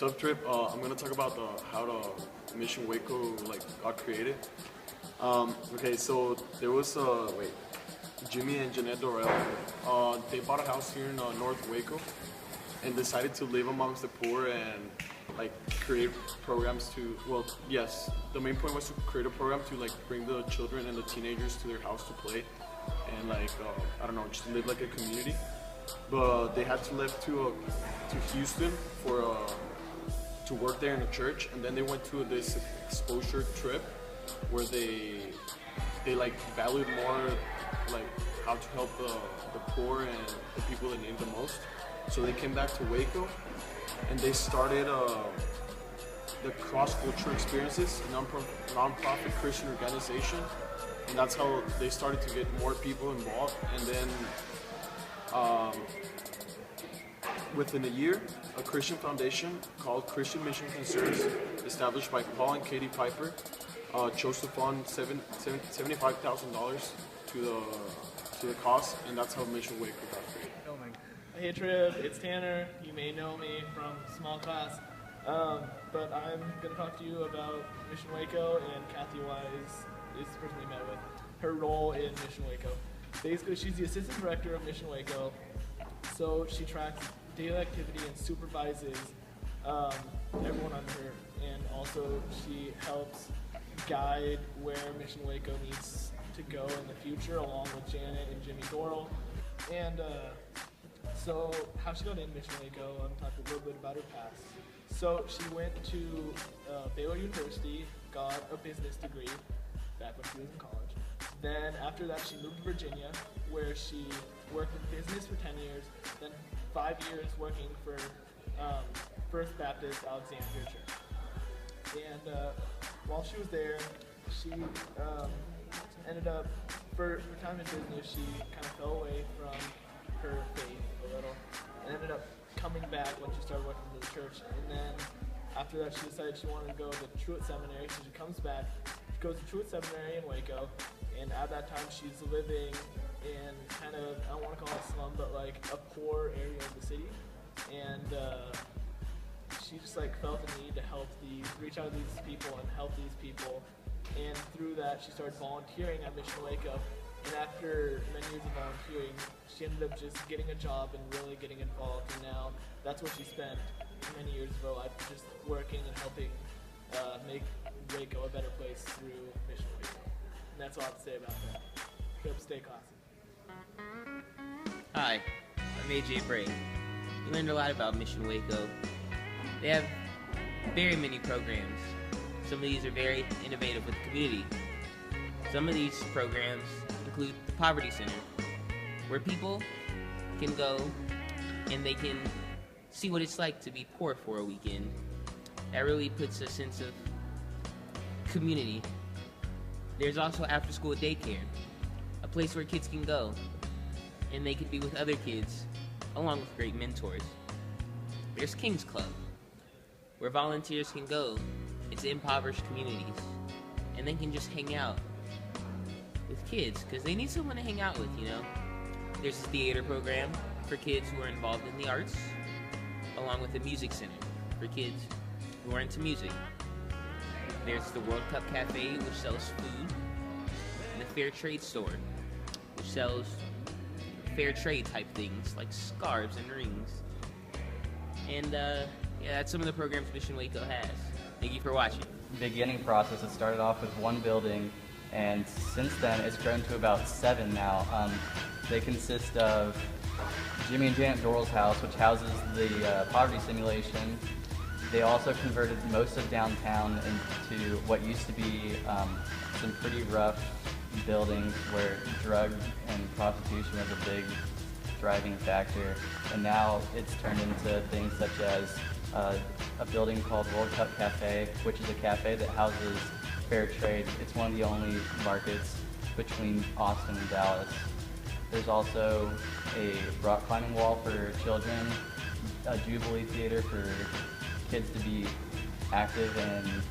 Tough trip. I'm gonna talk about how the Mission Waco got created. Okay, so there was Jimmy and Jeanette Dorrell. They bought a house here in North Waco and decided to live amongst the poor and create programs to. Well, yes, the main point was to create a program to bring the children and the teenagers to their house to play and I don't know, just live like a community. But they had to leave to Houston for to work there in a church, and then they went to this exposure trip where they valued more how to help the poor and the people that need the most. So they came back to Waco and they started the Cross Culture Experiences, non-profit Christian organization, and that's how they started to get more people involved. And then within a year, a Christian foundation called Christian Mission Concerns, established by Paul and Katie Piper, chose to fund $75,000 to the cause, and that's how Mission Waco got created. Hey Triv, it's Tanner. You may know me from small class, but I'm going to talk to you about Mission Waco, and Kathy Wise is the person we met with. Her role in Mission Waco. Basically, she's the assistant director of Mission Waco, so she tracks daily activity and supervises everyone under her, and also she helps guide where Mission Waco needs to go in the future, along with Janet and Jimmy Dorrell. And so how she got in Mission Waco, I'm talking a little bit about her past. So she went to Baylor University, got a business degree back when she was in college. Then after that she moved to Virginia, where she worked in business for 10 years, then 5 years working for First Baptist Alexandria Church. And while she was there, she ended up, for time in business, she kind of fell away from her faith a little, and ended up coming back when she started working for the church. And then after that, she decided she wanted to go to Truett Seminary, so she comes back. She goes to Truett Seminary in Waco, and at that time, she's living in kind of, I don't want to call it a slum, but a poor area of the city. And she just felt the need to reach out to these people and help these people. And through that, she started volunteering at Mission Waco. And after many years of volunteering, she ended up just getting a job and really getting involved. And now that's what she spent many years of her life, just working and helping make Waco a better place through Mission Waco. And that's all I have to say about that. Hope stay classy. Hi, I'm AJ Bray. We learned a lot about Mission Waco. They have very many programs. Some of these are very innovative with the community. Some of these programs include the Poverty Center, where people can go and they can see what it's like to be poor for a weekend. That really puts a sense of community. There's also after-school daycare, a place where kids can go and they can be with other kids along with great mentors. There's King's Club, where volunteers can go into impoverished communities and they can just hang out with kids because they need someone to hang out with, you know. There's a theater program for kids who are involved in the arts, along with a music center for kids who are into music. There's the World Cup Cafe, which sells food, and the Fair Trade store, which sells fair trade type things like scarves and rings. And yeah, that's some of the programs Mission Waco has. Thank you for watching. Beginning process, it started off with one building, and since then it's grown to about 7 now. They consist of Jimmy and Janet Dorrell's house, which houses the poverty simulation. They also converted most of downtown into what used to be some pretty rough buildings where drug and prostitution was a big driving factor. And now it's turned into things such as a building called World Cup Cafe, which is a cafe that houses fair trade. It's one of the only markets between Austin and Dallas. There's also a rock climbing wall for children, a Jubilee theater for kids to be active in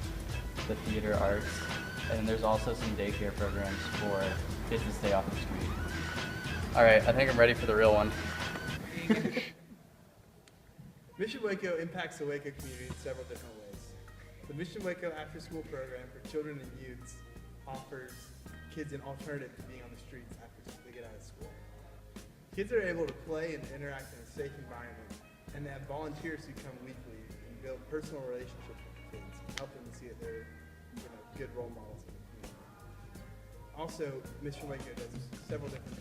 the theater arts, and there's also some daycare programs for kids to stay off the street. All right, I think I'm ready for the real one. Mission Waco impacts the Waco community in several different ways. The Mission Waco after-school program for children and youths offers kids an alternative to being on the streets after they get out of school. Kids are able to play and interact in a safe environment, and they have volunteers who come weekly and build personal relationships with the kids and help them to see that they're good role models in the community. Also, Mission Waco does several different